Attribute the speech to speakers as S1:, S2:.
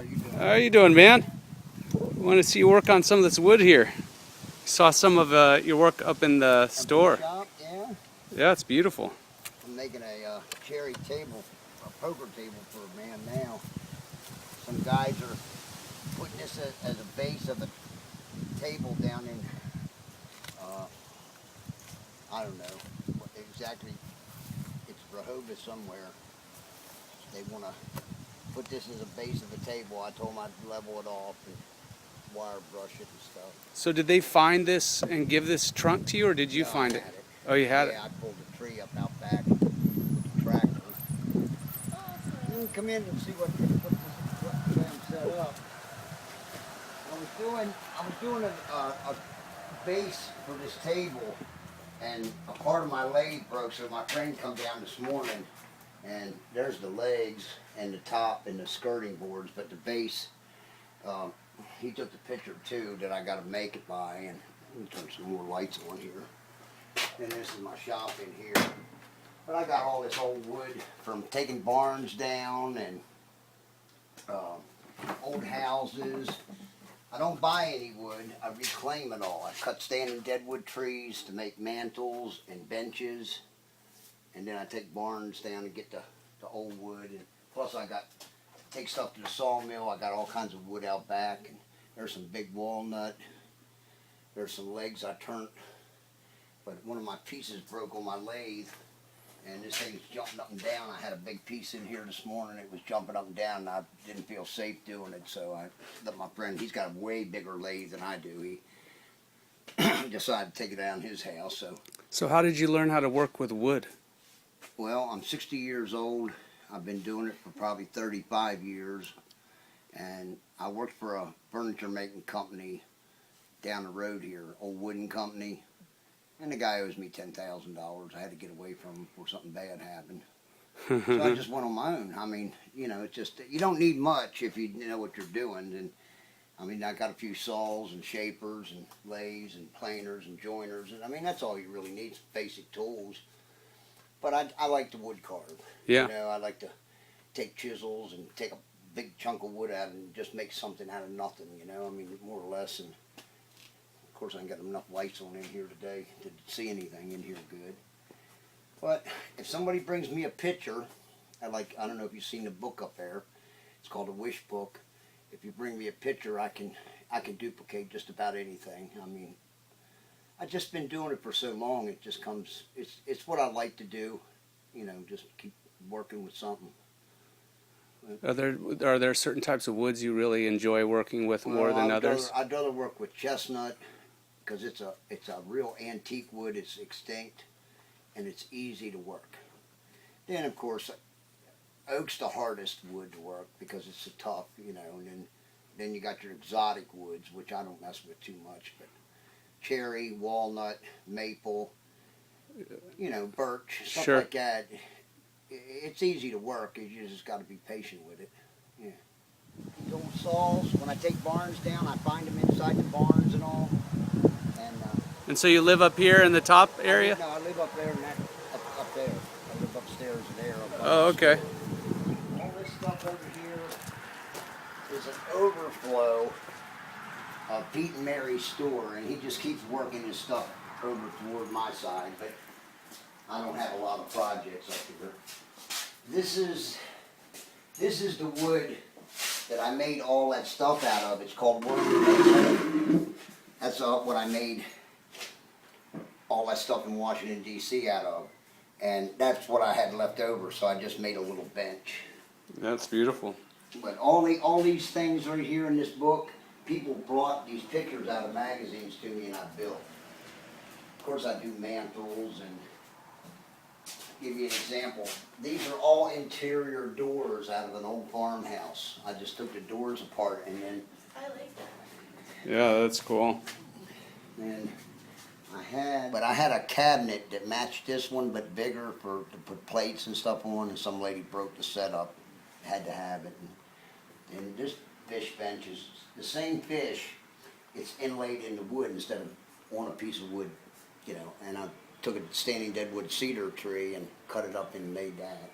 S1: are you doing?
S2: How are you doing, man? I want to see you work on some of this wood here. Saw some of your work up in the store.
S1: Shop, yeah.
S2: Yeah, it's beautiful.
S1: I'm making a cherry table, a poker table for a man now. Some guys are putting this as a base of a table down in, I don't know what exactly, it's Rehoboth somewhere. They want to put this as a base of the table. I told them I'd level it off and wire brush it and stuff.
S2: So did they find this and give this trunk to you, or did you
S1: No,
S2: find
S1: I
S2: it?
S1: had it.
S2: Oh, you had it?
S1: Yeah, I pulled the tree up out back with the tractor. You can come in and see what Sam set up. I was doing a base for this table, and a part of my lathe broke, so my friend come down this morning, and there's the legs and the top and the skirting boards, but the base, he took the picture too that I got to make it by, and let me turn some more lights on here. And this is my shop in here. But I got all this old wood from taking barns down and old houses. I don't buy any wood, I reclaim it all. I cut standing deadwood trees to make mantles and benches. And then I take barns down and get the old wood. And plus I take stuff to the sawmill. I got all kinds of wood out back. And there's some big walnut. There's some legs I turned. But one of my pieces broke on my lathe, and this thing's jumping up and down. I had a big piece in here this morning. It was jumping up and down, and I didn't feel safe doing it, so I let my friend, he's got a way bigger lathe than I do. He decided to take it down his house.
S2: So how did you learn how to work with wood?
S1: Well, I'm 60 years old. I've been doing it for probably 35 years, and I worked for a furniture making company down the road here, old wooden company. And the guy owes me $10,000. I had to get away from him before something bad happened. So I just went on my own. I mean, you know, it's just, you don't need much if you know what you're doing. And I mean, I got a few saws and shapers and lathes and planers and joiners. And I mean, that's all you really need, some basic tools. But I like to wood carve.
S2: Yeah.
S1: You know, I like to take chisels and take a big chunk of wood out and just make something out of nothing, you know, I mean, more or less. And of course, I ain't got enough lights on in here today to see anything in here good. But if somebody brings me a picture, I don't know if you've seen the book up there. It's called a wish book. If you bring me a picture, I can duplicate just about anything. I mean, I've just been doing it for so long. It just comes. It's what I like to do. You know, just keep working with something.
S2: Are there certain types of woods you really enjoy working with more than others?
S1: I'd rather work with chestnut, because it's a real antique wood. It's extinct, and it's easy to work. Then, of course, oak's the hardest wood to work because it's so tough, you know. And then you got your exotic woods, which I don't mess with too much. But cherry, walnut, maple, you know, birch, stuff
S2: Sure.
S1: like that. It's easy to work. You just got to be patient with it. Yeah. These old saws. When I take barns down, I find them inside the barns and all.
S2: And so you live up here in the top area?
S1: No, I live up there and up there. I live upstairs there.
S2: Oh, okay.
S1: All this stuff over here is an overflow of Pete and Mary's store, and he just keeps working his stuff over toward my side, but I don't have a lot of projects up here. This is the wood that I made all that stuff out of. It's called worm. That's what I made all that stuff in Washington, D.C. out of. And that's what I had left over, so I just made a little bench.
S2: That's beautiful.
S1: But all these things right here in this book, people brought these pictures out of magazines to me and I built. Of course, I do mantles and give you an example. These are all interior doors out of an old farmhouse. I just took the doors apart and then...
S3: I like that.
S2: Yeah, that's cool.
S1: And I had a cabinet that matched this one but bigger to put plates and stuff on, and some lady broke the setup, had to have it. And this fish bench is the same fish, it's inlaid in the wood instead of on a piece of wood, you know, and I took a standing deadwood cedar tree and cut it up and made that.